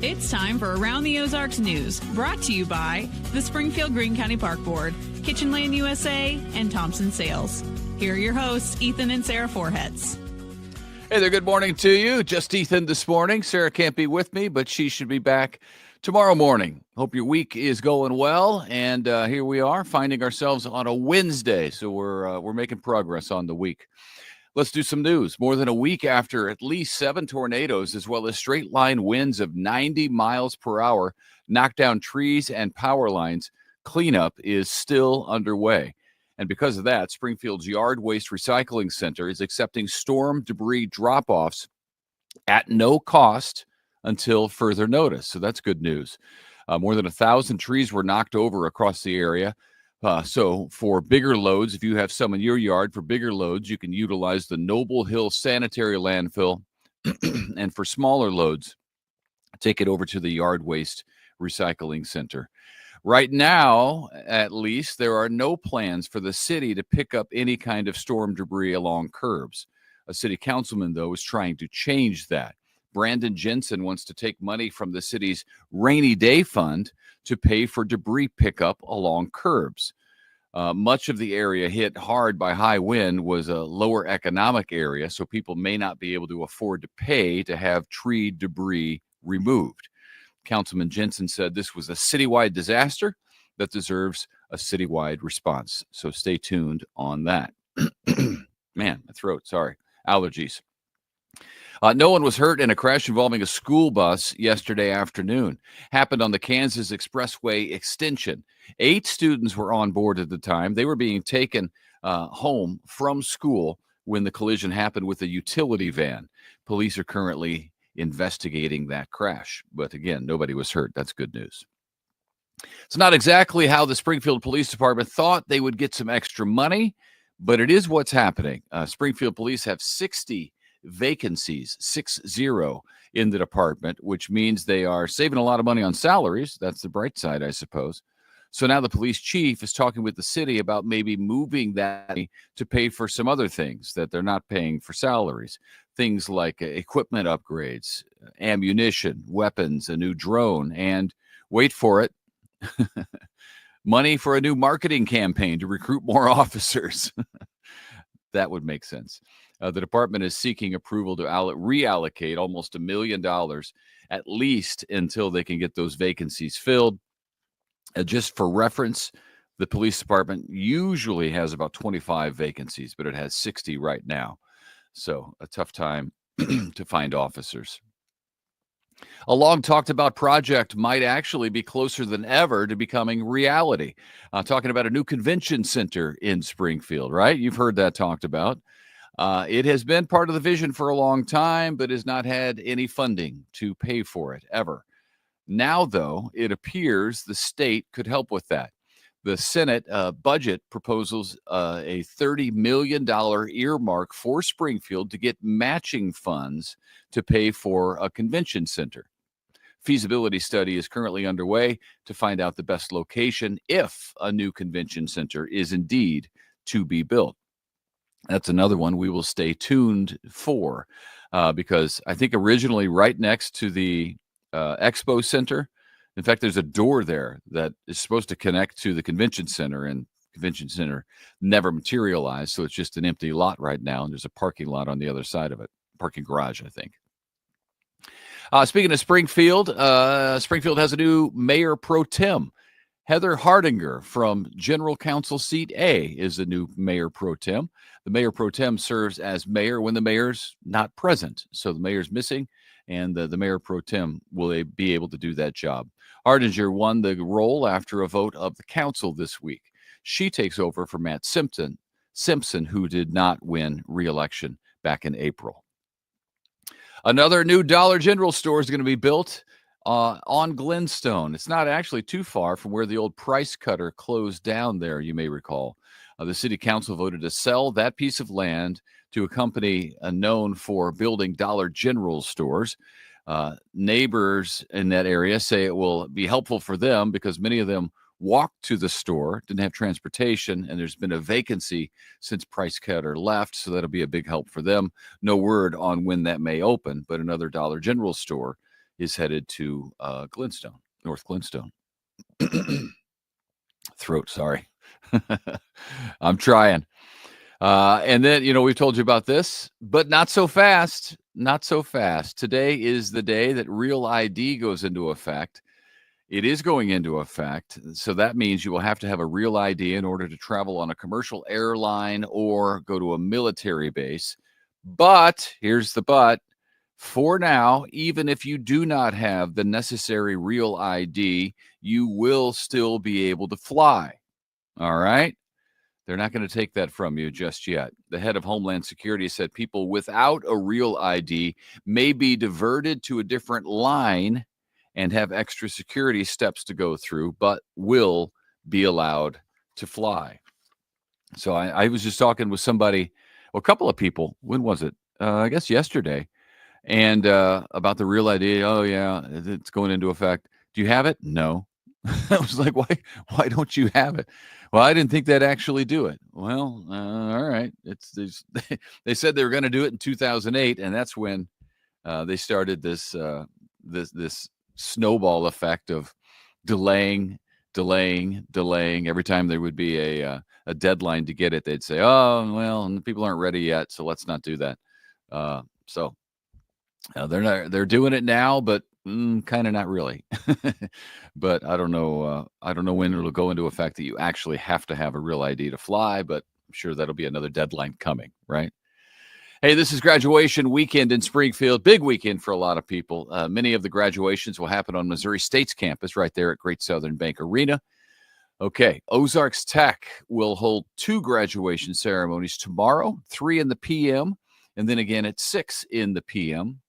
It's time for Around the Ozarks News, brought to you by the Springfield Greene County Park Board, Kitchen Land USA, and Thompson Sales. Here are your hosts, Ethan and Sarah Forhetz. Hey there, good morning to you. Just Ethan this morning. Sarah can't be with me, but she should be back tomorrow morning. Hope your week is going well, and here we are, finding ourselves on a Wednesday, so we're making progress on the week. Let's do some news. More than a week after at least 7 tornadoes, as well as straight-line winds of 90 miles per hour, knocked down trees and power lines, cleanup is still underway. And because of that, Springfield's Yard Waste Recycling Center is accepting storm debris drop-offs at no cost until further notice. So that's good news. More than 1,000 trees were knocked over across the area. So for bigger loads, if you have some in your yard, for bigger loads, you can utilize the Noble Hill Sanitary Landfill. And for smaller loads, take it over to the Yard Waste Recycling Center. Right now, at least, there are no plans for the city to pick up any kind of storm debris along curbs. A city councilman, though, is trying to change that. Brandon Jensen wants to take money from the city's rainy day fund to pay for debris pickup along curbs. Much of the area hit hard by high wind was a lower economic area, so people may not be able to afford to pay to have tree debris removed. Councilman Jensen said this was a citywide disaster that deserves a citywide response. So stay tuned on that. Man, my throat, sorry. Allergies. No one was hurt in a crash involving a school bus yesterday afternoon. Happened on the Kansas Expressway extension. 8 students were on board at the time. They were being taken home from school when the collision happened with a utility van. Police are currently investigating that crash. But again, nobody was hurt. That's good news. It's not exactly how the Springfield Police Department thought they would get some extra money, but it is what's happening. Springfield Police have 60 vacancies, 60 in the department, which means they are saving a lot of money on salaries. That's the bright side, I suppose. So now the police chief is talking with the city about maybe moving that to pay for some other things that they're not paying for salaries. Things like equipment upgrades, ammunition, weapons, a new drone, and wait for it, money for a new marketing campaign to recruit more officers. That would make sense. The department is seeking approval to reallocate almost $1 million, at least until they can get those vacancies filled. Just for reference, the police department usually has about 25 vacancies, but it has 60 right now. So a tough time to find officers. A long talked about project might actually be closer than ever to becoming reality. Talking about a new convention center in Springfield, right? You've heard that talked about. It has been part of the vision for a long time, but has not had any funding to pay for it ever. Now, though, it appears the state could help with that. The Senate budget proposals a $30 million earmark for Springfield to get matching funds to pay for a convention center. Feasibility study is currently underway to find out the best location if a new convention center is indeed to be built. That's another one we will stay tuned for because I think originally right next to the Expo Center, in fact, there's a door there that is supposed to connect to the convention center, and convention center never materialized. So it's just an empty lot right now. And there's a parking lot on the other side of it, parking garage, I think. Speaking of Springfield, Springfield has a new mayor pro tem. Heather Hardinger from General Council Seat A is the new mayor pro tem. The mayor pro tem serves as mayor when the mayor's not present. So the mayor's missing, and the mayor pro tem will be able to do that job. Hardinger won the role after a vote of the council this week. She takes over for Matt Simpson, who did not win re-election back in April. Another new Dollar General store is going to be built on Glenstone. It's not actually too far from where the old Price Cutter closed down there, you may recall. The city council voted to sell that piece of land to a company known for building Dollar General stores. Neighbors in that area say it will be helpful for them because many of them walked to the store, didn't have transportation, and there's been a vacancy since Price Cutter left, so that'll be a big help for them. No word on when that may open, but another Dollar General store is headed to Glenstone, North Glenstone. Throat, sorry. I'm trying. And then, we've told you about this, but not so fast. Not so fast. Today is the day that Real ID goes into effect. It is going into effect. So that means you will have to have a Real ID in order to travel on a commercial airline or go to a military base. But here's the but. For now, even if you do not have the necessary Real ID, you will still be able to fly. All right? They're not going to take that from you just yet. The head of Homeland Security said people without a Real ID may be diverted to a different line and have extra security steps to go through, but will be allowed to fly. So I was just talking with somebody, a couple of people. When was it? I guess yesterday. And about the Real ID. Oh, yeah, it's going into effect. Do you have it? No. I was like, why don't you have it? Well, I didn't think they'd actually do it. Well, all right. They said they were going to do it in 2008, and that's when they started this snowball effect of delaying. Every time there would be a deadline to get it, they'd say, "Oh, well, people aren't ready yet, so let's not do that." They're doing it now, but kind of not really. But I don't know. I don't know when it'll go into effect that you actually have to have a Real ID to fly, but I'm sure that'll be another deadline coming, right? Hey, this is graduation weekend in Springfield. Big weekend for a lot of people. Many of the graduations will happen on Missouri State's campus right there at Great Southern Bank Arena. Okay, Ozarks Tech will hold 2 graduation ceremonies tomorrow, 3 in the p.m., and then again at 6 in the p.m.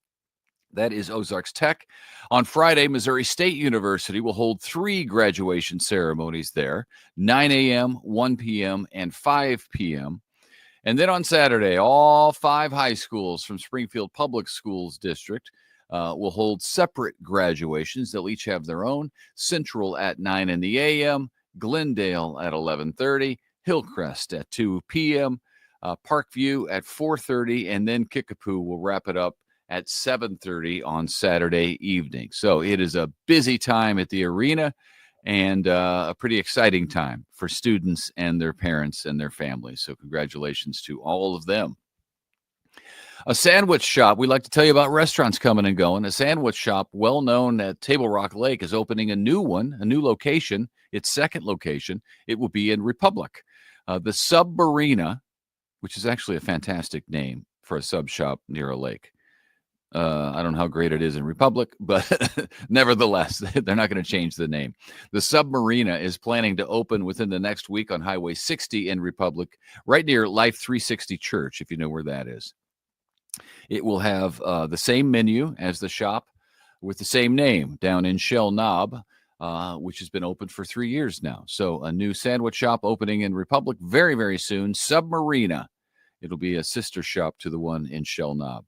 That is Ozarks Tech. On Friday, Missouri State University will hold 3 graduation ceremonies there, 9 a.m., 1 p.m., and 5 p.m. And then on Saturday, all 5 high schools from Springfield Public Schools District will hold separate graduations. They'll each have their own. Central at 9 in the a.m., Glendale at 11:30, Hillcrest at 2 p.m., Parkview at 4:30, and then Kickapoo will wrap it up at 7:30 on Saturday evening. So it is a busy time at the arena and a pretty exciting time for students and their parents and their families. So congratulations to all of them. A sandwich shop. We like to tell you about restaurants coming and going. A sandwich shop well known at Table Rock Lake is opening a new location, its second location. It will be in Republic. The Submarina, which is actually a fantastic name for a sub shop near a lake. I don't know how great it is in Republic, but nevertheless, they're not going to change the name. The Submarina is planning to open within the next week on Highway 60 in Republic, right near Life 360 Church, if you know where that is. It will have the same menu as the shop with the same name down in Shell Knob, which has been open for 3 years now. So a new sandwich shop opening in Republic very, very soon. Submarina. It'll be a sister shop to the one in Shell Knob.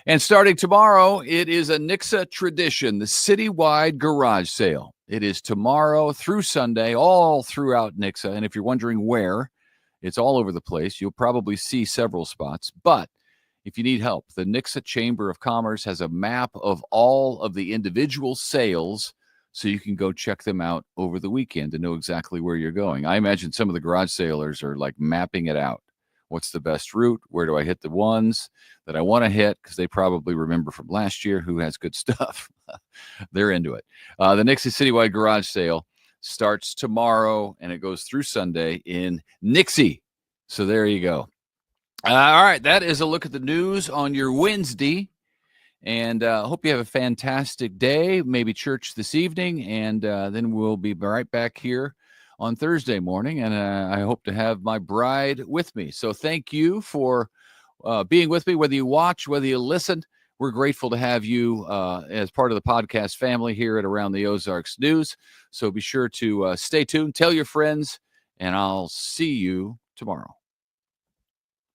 And starting tomorrow, it is a Nixa tradition, the citywide garage sale. It is tomorrow through Sunday, all throughout Nixa. And if you're wondering where, it's all over the place. You'll probably see several spots. But if you need help, the Nixa Chamber of Commerce has a map of all of the individual sales so you can go check them out over the weekend to know exactly where you're going. I imagine some of the garage sailors are like mapping it out. What's the best route? Where do I hit the ones that I want to hit? Because they probably remember from last year who has good stuff. They're into it. The Nixa Citywide Garage Sale starts tomorrow, and it goes through Sunday in Nixie. So there you go. All right, that is a look at the news on your Wednesday. And hope you have a fantastic day, maybe church this evening, and then we'll be right back here on Thursday morning, and I hope to have my bride with me. So thank you for being with me, whether you watch, whether you listen. We're grateful to have you as part of the podcast family here at Around the Ozarks News. So be sure to stay tuned, tell your friends, and I'll see you tomorrow.